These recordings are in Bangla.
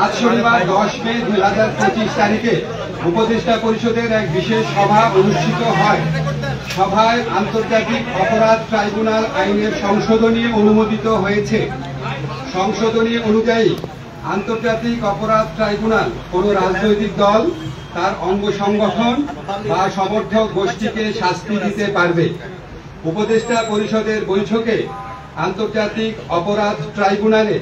আজ শনিবার 10 মে 2025 তারিখে উপদেষ্টা পরিষদের এক বিশেষ সভা অনুষ্ঠিত হয়। সভায় আন্তর্জাতিক অপরাধ ট্রাইব্যুনাল আইনের সংশোধনী অনুমোদিত হয়েছে। সংশোধনী অনুযায়ী আন্তর্জাতিক অপরাধ ট্রাইব্যুনাল কোনো রাজনৈতিক দল, তার অঙ্গ সংগঠন বা সমর্থক গোষ্ঠীকে শাস্তি দিতে পারবে। উপদেষ্টা পরিষদের বৈঠকে আন্তর্জাতিক অপরাধ ট্রাইব্যুনালে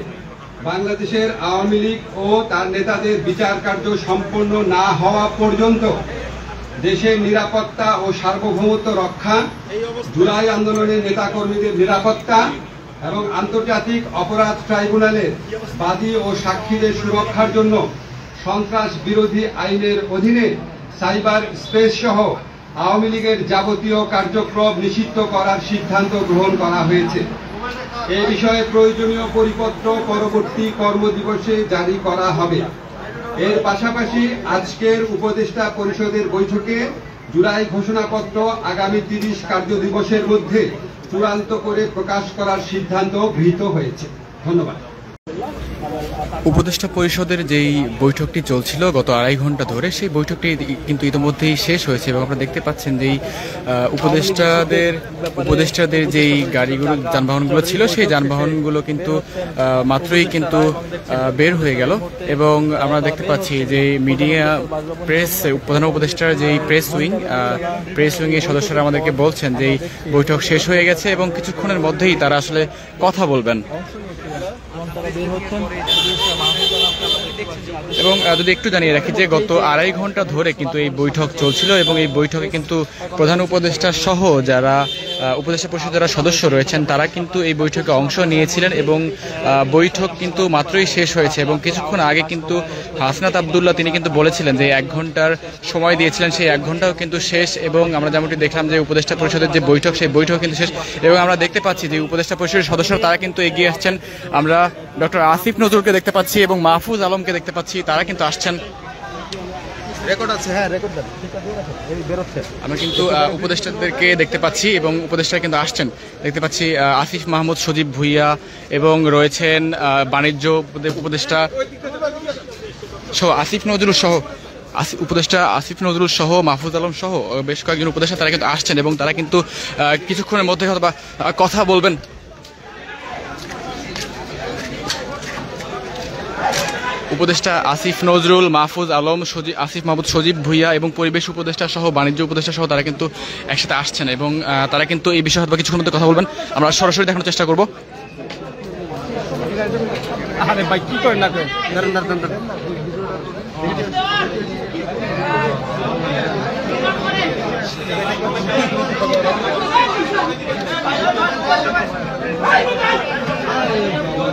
বাংলাদেশের আওয়ামী লীগ ও তার নেতাদের বিচার কার্য সম্পন্ন না হওয়া পর্যন্ত দেশের নিরাপত্তা ও সার্বভৌমত্ব রক্ষা, জুলাই আন্দোলনের নেতাকর্মীদের নিরাপত্তা এবং আন্তর্জাতিক অপরাধ ট্রাইব্যুনালের বাদী ও সাক্ষীদের সুরক্ষার জন্য সন্ত্রাস বিরোধী আইনের অধীনে সাইবার স্পেস সহ আওয়ামী লীগের যাবতীয় কার্যক্রম নিষিদ্ধ করার সিদ্ধান্ত গ্রহণ করা হয়েছে। এ বিষয়ে প্রয়োজনীয় পরিপত্র পরবর্তী কর্মদিবসে জারি করা হবে। এর পাশাপাশি আজকের উপদেষ্টা পরিষদের বৈঠকে জুলাই ঘোষণাপত্র আগামী 30 কার্যদিবসের মধ্যে চূড়ান্ত করে প্রকাশ করার সিদ্ধান্ত গৃহীত হয়েছে। ধন্যবাদ। উপদেষ্টা পরিষদের যেই বৈঠকটি চলছিল গত 2.5 ঘন্টা ধরে, সেই বৈঠকটি কিন্তু ইতিমধ্যেই শেষ হয়েছে এবং আপনারা দেখতে পাচ্ছেন যে উপদেষ্টাদের যেই গাড়িগুলো, যানবাহনগুলো ছিল, সেই যানবাহনগুলো কিন্তু মাত্রই কিন্তু বের হয়ে গেল এবং আমরা দেখতে পাচ্ছি যে মিডিয়া প্রেস, প্রধান উপদেষ্টার যেই প্রেস উইং এর সদস্যরা আমাদেরকে বলছেন যে বৈঠক শেষ হয়ে গেছে এবং কিছুক্ষণের মধ্যেই তারা আসলে কথা বলবেন। এবং যদি একটু জানিয়ে রাখি যে গত 2.5 ঘন্টা ধরে কিন্তু এই বৈঠক চলছিল এবং এই বৈঠকে কিন্তু প্রধান উপদেষ্টা সহ যারা উপদেষ্টা পরিষদের যারা সদস্য রয়েছেন তারা কিন্তু এই বৈঠকে অংশ নিয়েছিলেন এবং বৈঠক কিন্তু মাত্রই শেষ হয়েছে এবং কিছুক্ষণ আগে কিন্তু হাসনাত আবদুল্লাহ তিনি কিন্তু বলেছিলেন যে 1 ঘন্টার সময় দিয়েছিলেন, সেই 1 ঘন্টাও কিন্তু শেষ এবং আমরা যেমনটি দেখলাম যে উপদেষ্টা পরিষদের যে বৈঠক, সেই বৈঠক কিন্তু শেষ এবং আমরা দেখতে পাচ্ছি যে উপদেষ্টা পরিষদের সদস্যরা তারা কিন্তু এগিয়ে আসছেন। আমরা ডক্টর আসিফ নজরুলকে দেখতে পাচ্ছি এবং মাহফুজ আলমকে দেখতে পাচ্ছি, তারা কিন্তু আসছেন। আমরা কিন্তু উপদেষ্টাদেরকে দেখতে পাচ্ছি এবং উপদেষ্টারা কিন্তু আসছেন। দেখতে পাচ্ছি আসিফ মাহমুদ সজীব ভুইয়া এবং রয়েছেন বাণিজ্য উপদেষ্টা সহ আসিফ নজরুল সহ মাহফুজ আলম সহ বেশ কয়েকজন উপদেষ্টা তারা কিন্তু আসছেন এবং তারা কিন্তু কিছুক্ষণের মধ্যে হয়তো বা কথা বলবেন। উপদেষ্টা আসিফ নজরুল, মাহফুজ আলম, আসিফ মাহমুদ সজীব ভুইয়া এবং পরিবেশ উপদেষ্টা সহ বাণিজ্য উপদেষ্টা সহ তারা কিন্তু একসাথে আসছেন এবং তারা কিন্তু এই বিষয়ে হয়তো কিছুক্ষণ মধ্যে কথা বলবেন। আমরা সরাসরি দেখানোর চেষ্টা করব।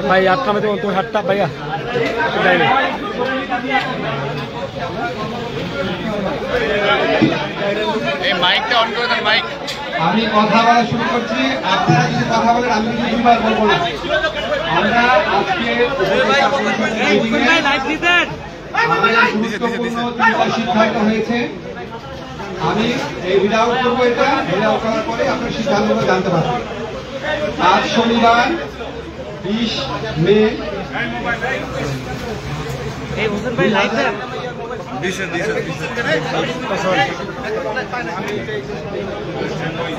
ভাই আটটা মধ্যে তো হাতটা ভাইয়া এই মাইকটা অন করে দেন। মাইক আমি কথা বলা শুরু করছি, আপনারা যদি কথা বলেন আমি কিন্তু দুবার বলবো না। আমরা আজকে গুরুত্বপূর্ণ 3টা সিদ্ধান্ত হয়েছে। আমি এই রিডাউট করবো, এটা রিডাউট করার পরে আপনার সিদ্ধান্তগুলো জানতে পারবেন। আজ শনিবার 20 মে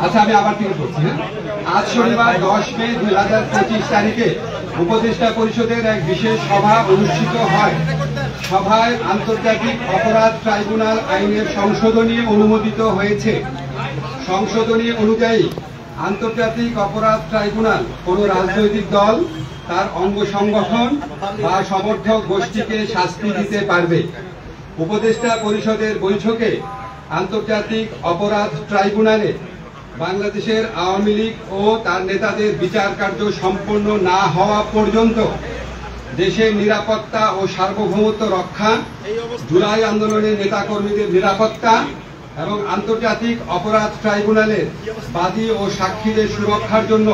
আচ্ছা আমি আবার থেকে বলছি। আজ শনিবার 10 মে 2025 তারিখে উপদেষ্টা পরিষদের এক বিশেষ সভা অনুষ্ঠিত হয়। সভায় আন্তর্জাতিক অপরাধ ট্রাইব্যুনাল আইনের সংশোধনী অনুমোদিত হয়েছে। সংশোধনী অনুযায়ী আন্তর্জাতিক অপরাধ ট্রাইব্যুনাল কোনো রাজনৈতিক দল, তার অঙ্গ সংগঠন বা সমর্থক গোষ্ঠীকে শাস্তি দিতে পারবে। উপদেষ্টা পরিষদের বৈঠকে আন্তর্জাতিক অপরাধ ট্রাইব্যুনালে বাংলাদেশের আওয়ামী লীগ ও তার নেতাদের বিচার কার্য সম্পন্ন না হওয়া পর্যন্ত দেশের নিরাপত্তা ও সার্বভৌমত্ব রক্ষা, জুলাই আন্দোলনের নেতাকর্মীদের নিরাপত্তা এবং আন্তর্জাতিক অপরাধ ট্রাইব্যুনালের বাদী ও সাক্ষীদের সুরক্ষার জন্য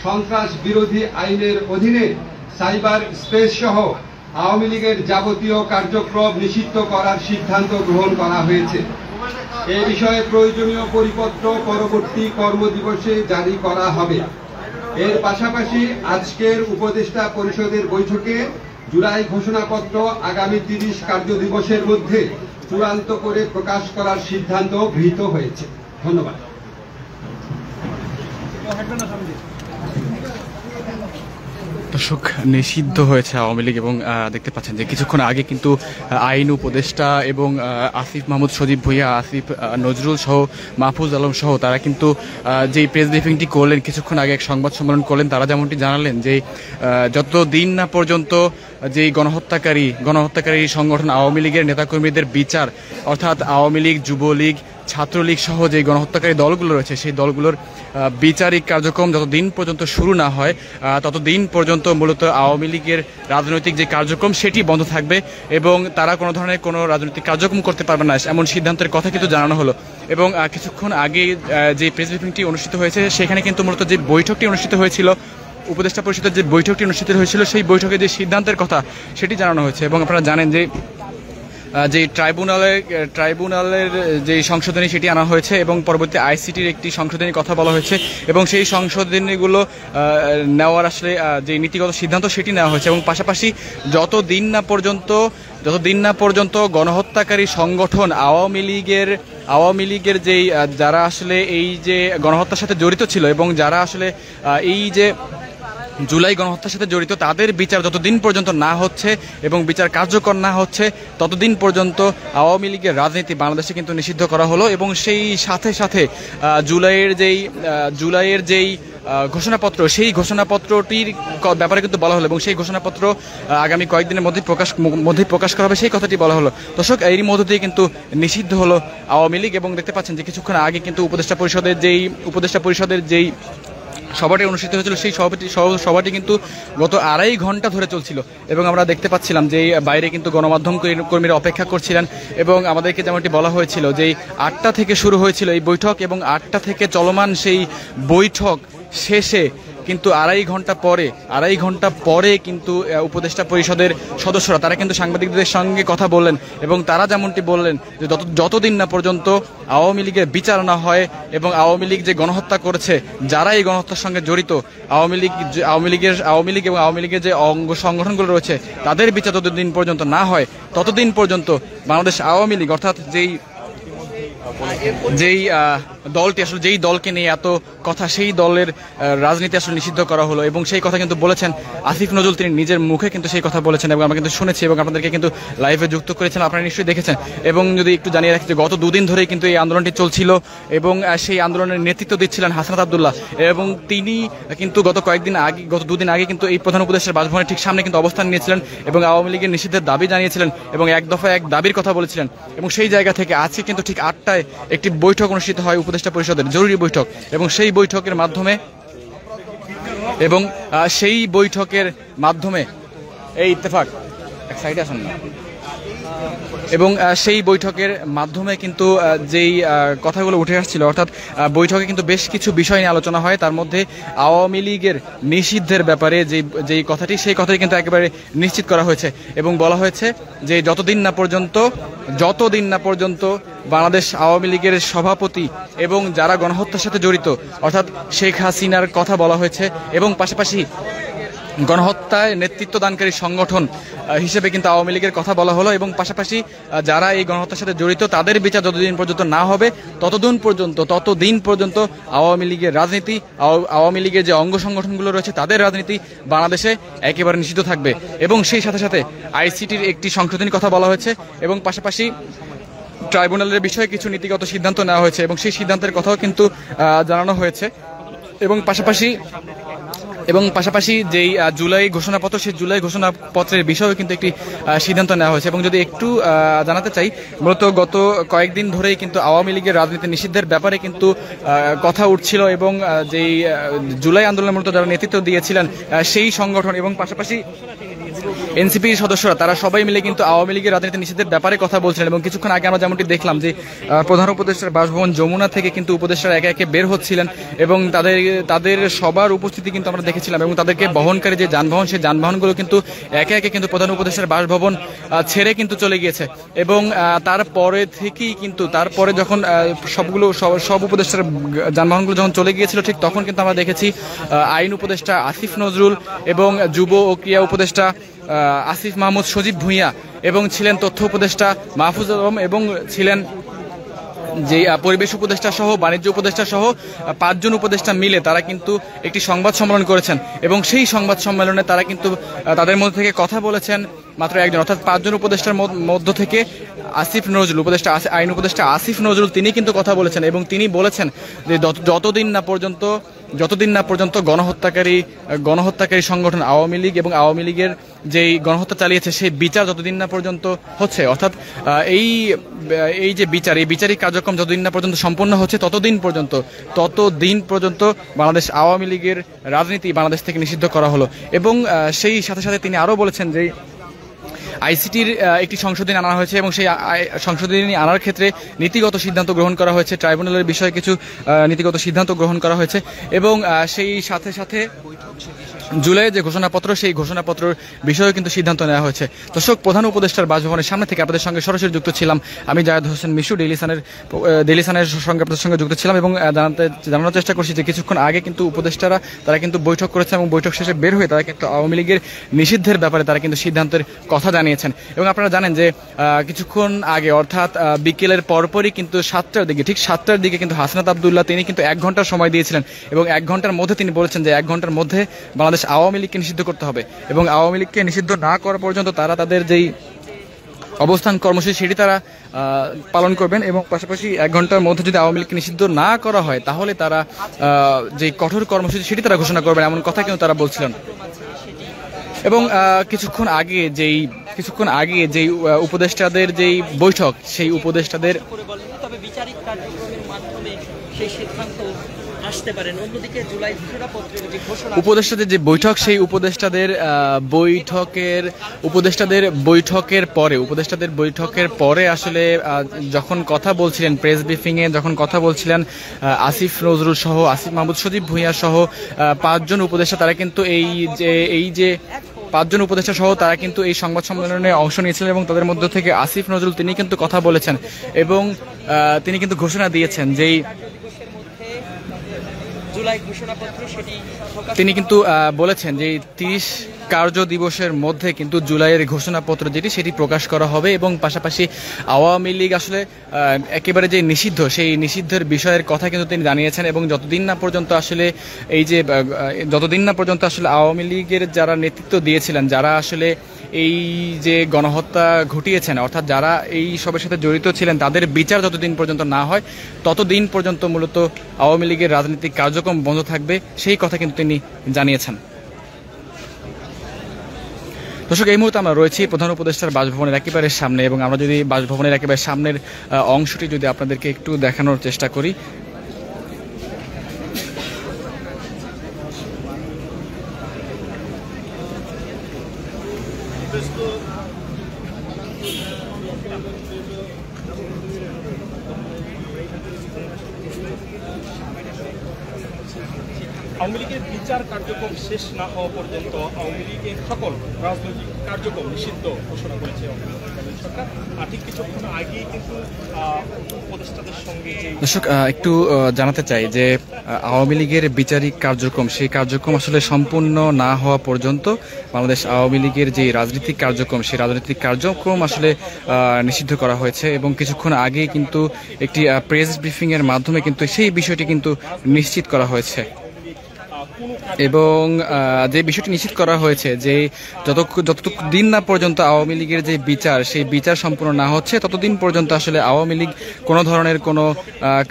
সন্ত্রাস বিরোধী আইনের অধীনে সাইবার স্পেস সহ আওয়ামী লীগের যাবতীয় কার্যক্রম নিষিদ্ধ করার সিদ্ধান্ত গ্রহণ করা হয়েছে। এ বিষয়ে প্রয়োজনীয় পরিপত্র পরবর্তী কর্মদিবসে জারি করা হবে। এর পাশাপাশি আজকের উপদেষ্টা পরিষদের বৈঠকে জুলাই ঘোষণাপত্র আগামী 30 কার্য দিবসের মধ্যে চূড়ান্ত করে প্রকাশ করার সিদ্ধান্ত গৃহীত হয়েছে। ধন্যবাদ। দর্শক, নিষিদ্ধ হয়েছে আওয়ামী লীগ এবং দেখতে পাচ্ছেন যে কিছুক্ষণ আগে কিন্তু আইন উপদেষ্টা এবং আসিফ মাহমুদ সজীব ভুঁইয়া, আসিফ নজরুল সহ মাহফুজ আলম সহ তারা কিন্তু যেই প্রেস ব্রিফিংটি করলেন, কিছুক্ষণ আগে এক সংবাদ সম্মেলন করলেন, তারা যেমনটি জানালেন যে যতদিন না পর্যন্ত যেই গণহত্যাকারী সংগঠন আওয়ামী লীগের নেতাকর্মীদের বিচার, অর্থাৎ আওয়ামী লীগ, যুবলীগ, ছাত্রলীগ সহ যে গণহত্যাকারী দলগুলো রয়েছে সেই দলগুলোর বিচারিক কার্যক্রম যতদিন পর্যন্ত শুরু না হয় ততদিন পর্যন্ত মূলত আওয়ামী লীগের রাজনৈতিক যে কার্যক্রম সেটি বন্ধ থাকবে এবং তারা কোনো ধরনের কোনো রাজনৈতিক কার্যক্রম করতে পারবে না, এমন সিদ্ধান্তের কথা কিন্তু জানানো হলো। এবং কিছুক্ষণ আগে যে প্রেস ব্রিফিংটি অনুষ্ঠিত হয়েছে সেখানে কিন্তু মূলত যে বৈঠকটি অনুষ্ঠিত হয়েছিল, উপদেষ্টা পরিষদের যে বৈঠকটি অনুষ্ঠিত হয়েছিল সেই বৈঠকে যে সিদ্ধান্তের কথা সেটি জানানো হয়েছে। এবং আপনারা জানেন যে ট্রাইব্যুনালের যে সংশোধনী সেটি আনা হয়েছে এবং পরবর্তী আইসিটির একটি সংশোধনীর কথা বলা হয়েছে এবং সেই সংশোধনীগুলো নেওয়ার আসলে যে নীতিগত সিদ্ধান্ত সেটি নেওয়া হয়েছে। এবং পাশাপাশি যতদিন না পর্যন্ত গণহত্যাকারী সংগঠন আওয়ামী লীগের যেই যারা আসলে এই যে গণহত্যার সাথে জড়িত ছিল এবং যারা আসলে এই যে জুলাই গণহত্যার সাথে জড়িত তাদের বিচার যতদিন পর্যন্ত না হচ্ছে এবং বিচার কার্যকর না হচ্ছে ততদিন পর্যন্ত আওয়ামী লীগের রাজনীতি বাংলাদেশে কিন্তু নিষিদ্ধ করা হলো। এবং সেই সাথে জুলাইয়ের যেই ঘোষণাপত্র, সেই ঘোষণাপত্রটির ব্যাপারে কিন্তু বলা হলো এবং সেই ঘোষণাপত্র আগামী কয়েকদিনের মধ্যেই প্রকাশ করা হবে সেই কথাটি বলা হলো। দর্শক, এরই মধ্য দিয়ে কিন্তু নিষিদ্ধ হলো আওয়ামী লীগ এবং দেখতে পাচ্ছেন যে কিছুক্ষণ আগে কিন্তু উপদেষ্টা পরিষদের যেই সভাটি অনুষ্ঠিত হয়েছিল সেই সভাটি কিন্তু গত 2.5 ঘন্টা ধরে চলছিল এবং আমরা দেখতে পাচ্ছিলাম যে বাইরে কিন্তু গণমাধ্যম কর্মীরা অপেক্ষা করছিলেন এবং আমাদেরকে যেমনটি বলা হয়েছিল যে 8টা থেকে শুরু হয়েছিল এই বৈঠক এবং 8টা থেকে চলমান সেই বৈঠক শেষে কিন্তু 2.5 ঘন্টা পরে কিন্তু উপদেষ্টা পরিষদের সদস্যরা তারা কিন্তু সাংবাদিকদের সঙ্গে কথা বললেন এবং তারা যেমনটি বললেন যে যতদিন না পর্যন্ত আওয়ামী লীগের বিচার না হয় এবং আওয়ামী লীগ যে গণহত্যা করেছে, যারা এই গণহত্যার সঙ্গে জড়িত, আওয়ামী লীগ এবং আওয়ামী লীগের যে অঙ্গ সংগঠনগুলো রয়েছে তাদের বিচার যতদিন পর্যন্ত না হয় ততদিন পর্যন্ত বাংলাদেশ আওয়ামী লীগ অর্থাৎ যেই দলটি আসলে যেই দলকে নিয়ে এত কথা সেই দলের রাজনীতি আসলে নিষিদ্ধ করা হলো এবং সেই কথা কিন্তু বলেছেন আসিফ নজরুল, তিনি নিজের মুখে কিন্তু সেই কথা বলেছেন এবং আমরা কিন্তু শুনেছি এবং আপনাদেরকে কিন্তু লাইভে যুক্ত করেছেন, আপনারা নিশ্চয়ই দেখেছেন। এবং যদি একটু জানিয়ে রাখি যে গত 2 দিন ধরেই কিন্তু এই আন্দোলনটি চলছিল এবং সেই আন্দোলনের নেতৃত্ব দিচ্ছিলেন হাসনাত আব্দুল্লাহ এবং তিনি কিন্তু গত 2 দিন আগে কিন্তু এই প্রধান উপদেষ্টার বাসভবনের ঠিক সামনে কিন্তু অবস্থান নিয়েছিলেন এবং আওয়ামী লীগের নিষিদ্ধের দাবি জানিয়েছিলেন এবং এক দফায় এক দাবির কথা বলেছিলেন। এবং সেই জায়গা থেকে আজকে কিন্তু ঠিক 8টায় একটি বৈঠক অনুষ্ঠিত হয় উপদেষ্টা পরিষদের জরুরি বৈঠক এবং সেই বৈঠকের মাধ্যমে এই ইত্তেফাক এক সাইডে আসেন না এবং সেই বৈঠকের মাধ্যমে কিন্তু যেই কথাগুলো উঠে আসছিল, অর্থাৎ বৈঠকে কিন্তু বেশ কিছু বিষয় নিয়ে আলোচনা হয়, তার মধ্যে আওয়ামী লীগের নিষিদ্ধের ব্যাপারে যেই কথাটি সেই কথাটি কিন্তু একেবারে নিশ্চিত করা হয়েছে এবং বলা হয়েছে যে যতদিন না পর্যন্ত বাংলাদেশ আওয়ামী লীগের সভাপতি এবং যারা গণহত্যার সাথে জড়িত অর্থাৎ শেখ হাসিনার কথা বলা হয়েছে এবং পাশাপাশি গণহত্যায় নেতৃত্ব দানকারী সংগঠন হিসেবে কিন্তু আওয়ামী লীগের কথা বলা হলো এবং পাশাপাশি যারা এই গণহত্যার সাথে জড়িত তাদের বিচার যতদিন পর্যন্ত না হবে ততদিন পর্যন্ত আওয়ামী লীগের রাজনীতি, আওয়ামী লীগের যে অঙ্গ সংগঠনগুলো রয়েছে তাদের রাজনীতি বাংলাদেশে একেবারে নিষিদ্ধ থাকবে এবং সেই সাথে আইসিটির একটি সংশোধনীর কথা বলা হয়েছে এবং পাশাপাশি ট্রাইব্যুনালের বিষয়ে কিছু নীতিগত সিদ্ধান্ত নেওয়া হয়েছে এবং সেই সিদ্ধান্তের কথাও কিন্তু জানানো হয়েছে এবং পাশাপাশি যেই জুলাই ঘোষণাপত্র সেই জুলাই ঘোষণাপত্রের বিষয়েও কিন্তু একটি সিদ্ধান্ত নেওয়া হয়েছে। এবং যদি একটু জানাতে চাই, মূলত গত কয়েকদিন ধরেই কিন্তু আওয়ামী লীগের রাজনীতি নিষিদ্ধের ব্যাপারে কিন্তু কথা উঠছিল এবং যেই জুলাই আন্দোলনের মূলত যারা নেতৃত্ব দিয়েছিলেন সেই সংগঠন এবং পাশাপাশি এনসিপির সদস্যরা তারা সবাই মিলে কিন্তু আওয়ামী লীগের রাজনীতি নিষিদ্ধের ব্যাপারে কথা বলছিলেন এবং কিছুক্ষণ আগে আমরা যেমনটি দেখলাম যে প্রধান উপদেষ্টার বাসভবন যমুনা থেকে কিন্তু উপদেষ্টারা একে একে বের হচ্ছিলেন এবং তাদের সবার উপস্থিতি কিন্তু আমরা দেখেছিলাম এবং তাদেরকে বহনকারী যে যানবাহন সেই যানবাহনগুলো কিন্তু একে একে কিন্তু প্রধান উপদেষ্টার বাসভবন ছেড়ে কিন্তু চলে গিয়েছে এবং তারপরে যখন সব উপদেষ্টার যানবাহনগুলো যখন চলে গিয়েছিল ঠিক তখন কিন্তু আমরা দেখেছি আইন উপদেষ্টা আসিফ নজরুল এবং যুব ও ক্রীড়া উপদেষ্টা আসিফ মাহমুদ সজীব ভূঁইয়া এবং ছিলেন তথ্য উপদেষ্টা মাহফুজ আলম এবং ছিলেন যে পরিবেশ উপদেষ্টা সহ বাণিজ্য উপদেষ্টা সহ 5 জন উপদেষ্টা মিলে তারা কিন্তু একটি সংবাদ সম্মেলন করেছেন এবং সেই সংবাদ সম্মেলনে তারা কিন্তু তাদের মধ্যে থেকে কথা বলেছেন মাত্র একজন, অর্থাৎ 5 জন উপদেষ্টার মধ্য থেকে আসিফ নজরুল উপদেষ্টা আইন উপদেষ্টা আসিফ নজরুল তিনি কিন্তু কথা বলেছেন এবং তিনি বলেছেন যে যতদিন না পর্যন্ত গণহত্যাকারী সংগঠন আওয়ামী লীগ এবং আওয়ামী লীগের যেই গণহত্যা চালিয়েছে সেই বিচার যতদিন না পর্যন্ত হচ্ছে, অর্থাৎ এই যে বিচারিক কার্যক্রম যতদিন না পর্যন্ত সম্পন্ন হচ্ছে ততদিন পর্যন্ত বাংলাদেশ আওয়ামী লীগের রাজনীতি বাংলাদেশ থেকে নিষিদ্ধ করা হলো। এবং সেই সাথে সাথে তিনি আরও বলেছেন যে আইসিটির একটি সংশোধনী আনা হয়েছে এবং সেই সংশোধনী আনার ক্ষেত্রে নীতিগত সিদ্ধান্ত গ্রহণ করা হয়েছে, ট্রাইব্যুনালের বিষয়ে কিছু নীতিগত সিদ্ধান্ত গ্রহণ করা হয়েছে এবং সেই সাথে সাথে জুলাইয়ের যে ঘোষণাপত্র সেই ঘোষণাপত্রের বিষয়েও কিন্তু সিদ্ধান্ত নেওয়া হয়েছে। দর্শক, প্রধান উপদেষ্টার বাসভবনের সামনে থেকে আপনাদের সঙ্গে সরাসরি যুক্ত ছিলাম আমি জায়েদ হোসেন মিশু, ডেইলি সানের সঙ্গে আপনাদের সঙ্গে যুক্ত ছিলাম এবং জানানোর চেষ্টা করছি যে কিছুক্ষণ আগে কিন্তু উপদেষ্টারা তারা কিন্তু বৈঠক করেছেন এবং বৈঠক শেষে বের হয়ে তারা কিন্তু আওয়ামী লীগের নিষিদ্ধের ব্যাপারে তারা কিন্তু সিদ্ধান্তের কথা জানিয়েছেন। এবং আপনারা জানেন যে কিছুক্ষণ আগে অর্থাৎ বিকেলের পরপরই কিন্তু 7টার দিকে কিন্তু হাসনাত আবদুল্লাহ তিনি কিন্তু 1 ঘন্টার সময় দিয়েছিলেন এবং 1 ঘন্টার মধ্যে তিনি বলেছেন যে 1 ঘন্টার মধ্যে বাংলাদেশ আওয়ামী লীগকে নিষিদ্ধ করতে হবে এবং আওয়ামী লীগকে নিষিদ্ধ না করা পর্যন্ত তারা তাদের যেই অবস্থান কর্মসূচি সেটি তারা পালন করবেন এবং পাশাপাশি 1 ঘন্টার মধ্যে যদি আওয়ামী লীগকে নিষিদ্ধ না করা হয় তাহলে তারা যে কঠোর কর্মসূচি সেটি তারা ঘোষণা করবেন এমন কথা কিন্তু তারা বলছিলেন। এবং কিছুক্ষণ আগে যেই উপদেষ্টাদের যেই বৈঠক সেই উপদেষ্টাদের বিচারিক কার্যক্রমের মাধ্যমে সেই সিদ্ধান্ত আসতে পারেন। অন্যদিকে জুলাই ঘোষণাপত্রের যে ঘোষণা উপদেষ্টাদের যে বৈঠক সেই উপদেষ্টাদের বৈঠকের পরে আসলে যখন কথা বলছিলেন প্রেস ব্রিফিংয়ে যখন কথা বলছিলেন আসিফ নজরুল সহ আসিফ মাহমুদ সজীব ভূঁইয়া সহ 5 জন উপদেষ্টা তারা কিন্তু এই যে 5 জন উপদেষ্টা সহ তারা কিন্তু এই সংবাদ সম্মেলনে অংশ নিয়েছিলেন এবং তাদের মধ্য থেকে আসিফ নজরুল তিনি কিন্তু কথা বলেছেন এবং তিনি কিন্তু ঘোষণা দিয়েছেন যেই তিনি কিন্তু বলেছেন যে 30 কার্য দিবসের মধ্যে কিন্তু জুলাইয়ের ঘোষণাপত্র যেটি সেটি প্রকাশ করা হবে এবং পাশাপাশি আওয়ামী লীগ আসলে একেবারে যে নিষিদ্ধ সেই নিষিদ্ধের বিষয়ের কথা কিন্তু তিনি জানিয়েছেন এবং যতদিন না পর্যন্ত আসলে আওয়ামী লীগের যারা নেতৃত্ব দিয়েছিলেন যারা আসলে এই যে গণহত্যা ঘটিয়েছেন অর্থাৎ যারা এই সবের সাথে জড়িত ছিলেন তাদের বিচার যতদিন পর্যন্ত না হয় ততদিন পর্যন্ত মূলত আওয়ামী লীগের রাজনৈতিক কার্যক্রম বন্ধ থাকবে সেই কথা কিন্তু তিনি জানিয়েছেন। দর্শক, এই মুহূর্তে আমরা রয়েছি প্রধান উপদেষ্টার বাসভবনের একেবারে সামনে এবং আমরা যদি বাসভবনের একেবারে সামনের অংশটি যদি আপনাদেরকে একটু দেখানোর চেষ্টা করি। আওয়ামী লীগের বিচার কার্যক্রম শেষ না হওয়া পর্যন্ত আওয়ামী লীগের সকল রাজনৈতিক কার্যক্রম নিষিদ্ধ ঘোষণা করেছে সরকার। আর ঠিক কিছুক্ষণ আগেই কিন্তু উপদেষ্টাদের সঙ্গে দর্শক একটু জানাতে চাই যে আওয়ামী লীগের বিচারিক কার্যক্রম সেই কার্যক্রম আসলে সম্পূর্ণ না হওয়া পর্যন্ত বাংলাদেশ আওয়ামী লীগের যে রাজনৈতিক কার্যক্রম সেই রাজনৈতিক কার্যক্রম আসলে নিষিদ্ধ করা হয়েছে এবং কিছুক্ষণ আগেই কিন্তু একটি প্রেস ব্রিফিং এর মাধ্যমে কিন্তু সেই বিষয়টি কিন্তু নিশ্চিত করা হয়েছে এবং যে বিষয়টি নিশ্চিত করা হয়েছে যে যতটুকু দিন না পর্যন্ত আওয়ামী লীগের যে বিচার সেই বিচার সম্পূর্ণ না হচ্ছে ততদিন পর্যন্ত আসলে আওয়ামী লীগ কোনো ধরনের কোনো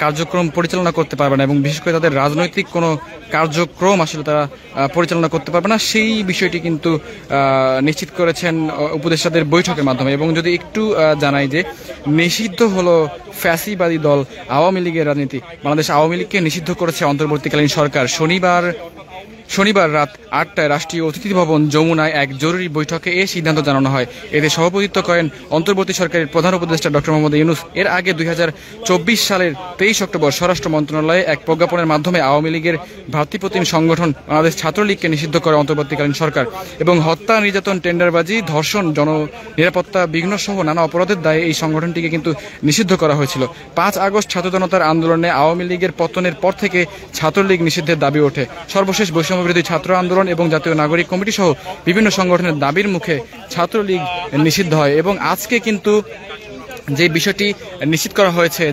কার্যক্রম পরিচালনা করতে পারবে না এবং বিশেষ করে তাদের রাজনৈতিক কোনো কার্যক্রম আসলে তারা পরিচালনা করতে পারবে না সেই বিষয়টি কিন্তু নিশ্চিত করেছেন উপদেষ্টাদের বৈঠকের মাধ্যমে। এবং যদি একটু জানাই যে নিষিদ্ধ হলো ফ্যাসিবাদী দল আওয়ামী লীগের রাজনীতি, বাংলাদেশ আওয়ামী লীগকে নিষিদ্ধ করেছে অন্তর্বর্তীকালীন সরকার। শনিবার রাত 8টায় রাষ্ট্রীয় অতিথি ভবন যমুনায় এক জরুরি বৈঠকে এই সিদ্ধান্ত জানানো হয়। এতে সভাপতিত্ব করেন অন্তর্বর্তী সরকারের প্রধান উপদেষ্টা ডক্টর মোহাম্মদ ইউনূস। এর আগে 2024 সালের 23 অক্টোবর স্বরাষ্ট্র মন্ত্রণালয়ে এক প্রজ্ঞাপনের মাধ্যমে আওয়ামী লীগের ভ্রাতৃপ্রতিম সংগঠন বাংলাদেশ ছাত্রলীগকে নিষিদ্ধ করে অন্তর্বর্তীকালীন সরকার এবং হত্যা, নির্যাতন, টেন্ডারবাজি, ধর্ষণ, জননিরাপত্তা বিঘ্ন সহ নানা অপরাধের দায়ে এই সংগঠনটিকে কিন্তু নিষিদ্ধ করা হয়েছিল। 5 আগস্ট ছাত্র জনতার আন্দোলনে আওয়ামী লীগের পতনের পর থেকে ছাত্রলীগ নিষিদ্ধের দাবি ওঠে। সর্বশেষ বৈষম্য বৈষম্যবিরোধী ছাত্র আন্দোলন এবং জাতীয় নাগরিক কমিটি সহ বিভিন্ন সংগঠনের দাবির মুখে ছাত্রলীগ নিষিদ্ধ হয়। এবং আজকে কিন্তু যে বিষয়টি নিশ্চিত করা হয়েছে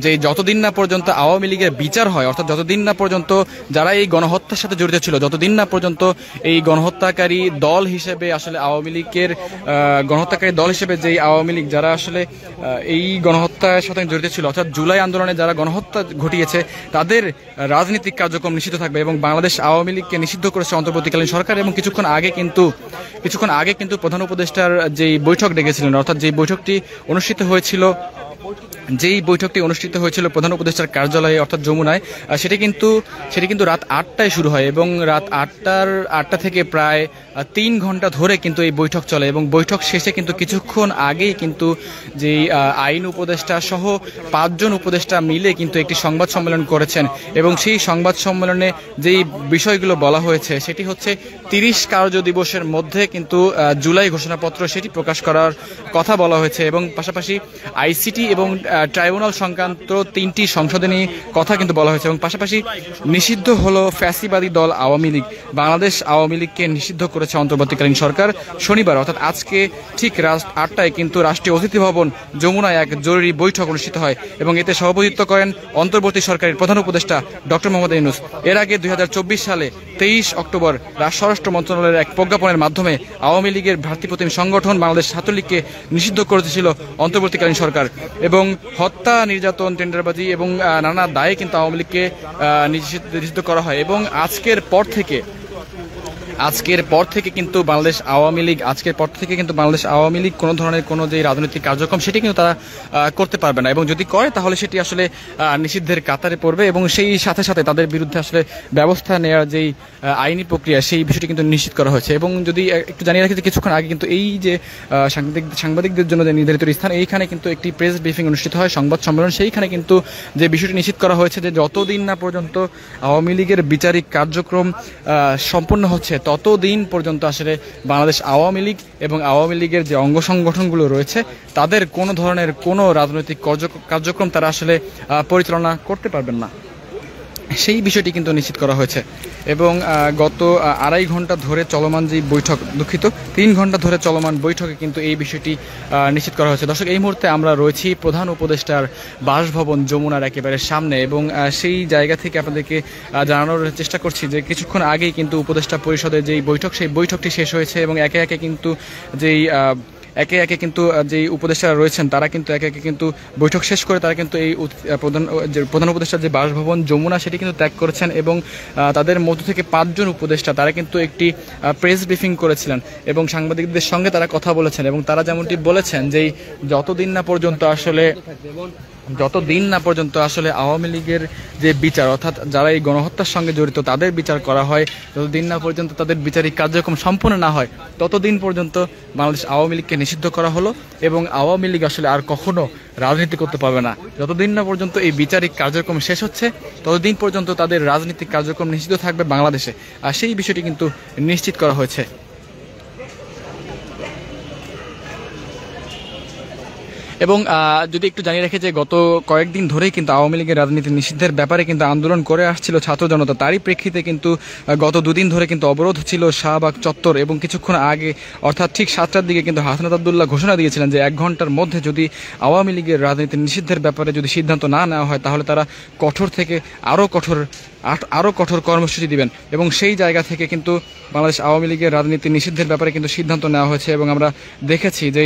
যে যতদিন না পর্যন্ত আওয়ামী লীগের বিচার হয়, অর্থাৎ যতদিন না পর্যন্ত যারা এই গণহত্যার সাথে জড়িত ছিল, যতদিন না পর্যন্ত এই গণহত্যাকারী দল হিসেবে আসলে আওয়ামী লীগের গণহত্যাকারী দল হিসেবে যেই আওয়ামী লীগ যারা আসলে এই গণহত্যার সাথে জড়িত ছিল, অর্থাৎ জুলাই আন্দোলনে যারা গণহত্যা ঘটিয়েছে তাদের রাজনৈতিক কার্যক্রম নিষিদ্ধ থাকবে। এবং বাংলাদেশ আওয়ামী লীগকে নিষিদ্ধ করেছে অন্তর্বর্তীকালীন সরকার। এবং কিছুক্ষণ আগে কিন্তু প্রধান উপদেষ্টার যেই বৈঠক ডেকেছিলেন, অর্থাৎ যেই বৈঠকটি অনুষ্ঠিত হয়েছিল প্রধান উপদেষ্টার কার্যালয়ে অর্থাৎ যমুনায়, সেটি কিন্তু রাত 8টায় শুরু হয় এবং রাত 8টা থেকে প্রায় 3 ঘন্টা ধরে কিন্তু এই বৈঠক চলে। এবং বৈঠক শেষে কিন্তু কিছুক্ষণ আগেই কিন্তু যেই আইন উপদেষ্টা সহ 5 জন উপদেষ্টা মিলে কিন্তু একটি সংবাদ সম্মেলন করেছেন। এবং সেই সংবাদ সম্মেলনে যেই বিষয়গুলো বলা হয়েছে সেটি হচ্ছে 30 কার্য দিবসের মধ্যে কিন্তু জুলাই ঘোষণাপত্র সেটি প্রকাশ করার কথা বলা হয়েছে। এবং পাশাপাশি আইসিটি এবং ট্রাইব্যুনাল সংক্রান্ত 3টি সংশোধনী কথা কিন্তু বলা হয়েছে। এবং পাশাপাশি নিষিদ্ধ হলো ফ্যাসিবাদী দল আওয়ামী লীগ। বাংলাদেশ আওয়ামী লীগকে নিষিদ্ধ করেছে অন্তর্বর্তীকালীন সরকার। শনিবার অর্থাৎ আজকে ঠিক রাত 8টায় কিন্তু রাষ্ট্রীয় অতিথি ভবন যমুনায় এক জরুরি বৈঠক অনুষ্ঠিত হয় এবং এতে সভাপতিত্ব করেন অন্তর্বর্তী সরকারের প্রধান উপদেষ্টা ডক্টর মোহাম্মদ ইউনূস। এর আগে 2024 সালে 23 অক্টোবর স্বরাষ্ট্র মন্ত্রণালয়ের এক প্রজ্ঞাপনের মাধ্যমে আওয়ামী লীগের ভ্রাতৃপ্রতিম সংগঠন বাংলাদেশ ছাত্রলীগকে নিষিদ্ধ করেছিল অন্তর্বর্তীকালীন সরকার। এবং হত্যা, নির্যাতন, টেন্ডারবাজি এবং নানা দায়ে কিন্তু আওয়ামী লীগকে নিষিদ্ধ করা হয়। এবং আজকের পর থেকে কিন্তু বাংলাদেশ আওয়ামী লীগ কোনো ধরনের কোনো যে রাজনৈতিক কার্যক্রম সেটি কিন্তু তারা করতে পারবে না। এবং যদি করে তাহলে সেটি আসলে নিষিদ্ধের কাতারে পড়বে এবং সেই সাথে সাথে তাদের বিরুদ্ধে আসলে ব্যবস্থা নেওয়ার যেই আইনি প্রক্রিয়া সেই বিষয়টি কিন্তু নিশ্চিত করা হয়েছে। এবং যদি একটু জানিয়ে রাখি যে কিছুক্ষণ আগে কিন্তু এই যে সাংবাদিকদের জন্য যে নির্ধারিত স্থান, এইখানে কিন্তু একটি প্রেস ব্রিফিং অনুষ্ঠিত হয়, সংবাদ সম্মেলন। সেইখানে কিন্তু যে বিষয়টি নিশ্চিত করা হয়েছে যে যতদিন না পর্যন্ত আওয়ামী লীগের বিচারিক কার্যক্রম সম্পন্ন হচ্ছে ততদিন পর্যন্ত আসলে বাংলাদেশ আওয়ামী লীগ এবং আওয়ামী লীগের যে অঙ্গ সংগঠনগুলো রয়েছে তাদের কোনো ধরনের কোনো রাজনৈতিক কার্যক্রম তারা আসলে পরিচালনা করতে পারবেন না, সেই বিষয়টি কিন্তু নিশ্চিত করা হয়েছে। এবং গত 2.5 ঘন্টা ধরে চলমান যে বৈঠক, 3 ঘন্টা ধরে চলমান বৈঠকে কিন্তু এই বিষয়টি নিশ্চিত করা হয়েছে। দর্শক, এই মুহূর্তে আমরা রয়েছি প্রধান উপদেষ্টার বাসভবন যমুনার একেবারে সামনে এবং সেই জায়গা থেকে আপনাদেরকে জানানোর চেষ্টা করছি যে কিছুক্ষণ আগেই কিন্তু উপদেষ্টা পরিষদের যেই বৈঠক সেই বৈঠকটি শেষ হয়েছে এবং একে একে কিন্তু যেই উপদেষ্টারা রয়েছেন তারা কিন্তু একে একে কিন্তু বৈঠক শেষ করে তারা কিন্তু এই প্রধান উপদেষ্টার যে বাসভবন যমুনা সেটি কিন্তু ত্যাগ করেছেন। এবং তাদের মধ্য থেকে 5 জন উপদেষ্টা তারা কিন্তু একটি প্রেস ব্রিফিং করেছিলেন এবং সাংবাদিকদের সঙ্গে তারা কথা বলেছেন। এবং তারা যেমনটি বলেছেন যে যতদিন না পর্যন্ত আসলে আওয়ামী লীগের যে বিচার, অর্থাৎ যারা এই গণহত্যার সঙ্গে জড়িত তাদের বিচার করা হয়, যতদিন না পর্যন্ত তাদের বিচারিক কার্যক্রম সম্পূর্ণ না হয় ততদিন পর্যন্ত বাংলাদেশ আওয়ামী লীগকে নিষিদ্ধ করা হলো এবং আওয়ামী লীগ আসলে আর কখনো রাজনীতি করতে পারবে না। যতদিন না পর্যন্ত এই বিচারিক কার্যক্রম শেষ হচ্ছে ততদিন পর্যন্ত তাদের রাজনৈতিক কার্যক্রম নিষিদ্ধ থাকবে বাংলাদেশে, আর সেই বিষয়টি কিন্তু নিশ্চিত করা হয়েছে। এবং যদি একটু জানিয়ে রাখি যে গত কয়েকদিন ধরেই কিন্তু আওয়ামী লীগের রাজনীতি নিষিদ্ধের ব্যাপারে কিন্তু আন্দোলন করে আসছিল ছাত্র জনতা। তারই প্রেক্ষিতে কিন্তু গত 2 দিন ধরে কিন্তু অবরোধ ছিল শাহবাগ চত্বর এবং কিছুক্ষণ আগে অর্থাৎ ঠিক 7টার দিকে কিন্তু হাসনাত আব্দুল্লাহ ঘোষণা দিয়েছিলেন যে 1 ঘন্টার মধ্যে যদি আওয়ামী লীগের রাজনীতি নিষিদ্ধের ব্যাপারে যদি সিদ্ধান্ত না নেওয়া হয় তাহলে তারা কঠোর থেকে আরও কঠোর কর্মসূচি দিবেন। এবং সেই জায়গা থেকে কিন্তু বাংলাদেশ আওয়ামী লীগের রাজনীতি নিষিদ্ধের ব্যাপারে কিন্তু সিদ্ধান্ত নেওয়া হয়েছে এবং আমরা দেখেছি যে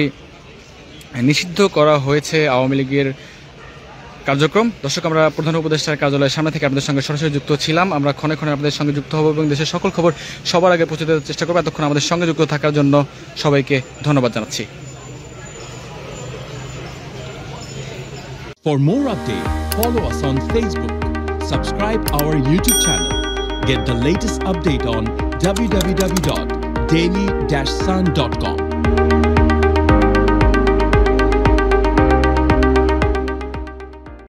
নিষিদ্ধ করা হয়েছে আওয়ামী লীগের কার্যক্রম। দর্শক, আমরা প্রধান উপদেষ্টার কার্যালয়ের সামনে থেকে আপনাদের সঙ্গে সরাসরি যুক্ত ছিলাম। আমরা ক্ষণে ক্ষণে আপনাদের সঙ্গে যুক্ত হব এবং দেশের সকল খবর সবার আগে পৌঁছে দেওয়ার চেষ্টা করবো। এতক্ষণ আমাদের সঙ্গে যুক্ত থাকার জন্য সবাইকে ধন্যবাদ জানাচ্ছি। For more updates, follow us on Facebook, subscribe our YouTube channel, get the latest update on www.daily-sun.com.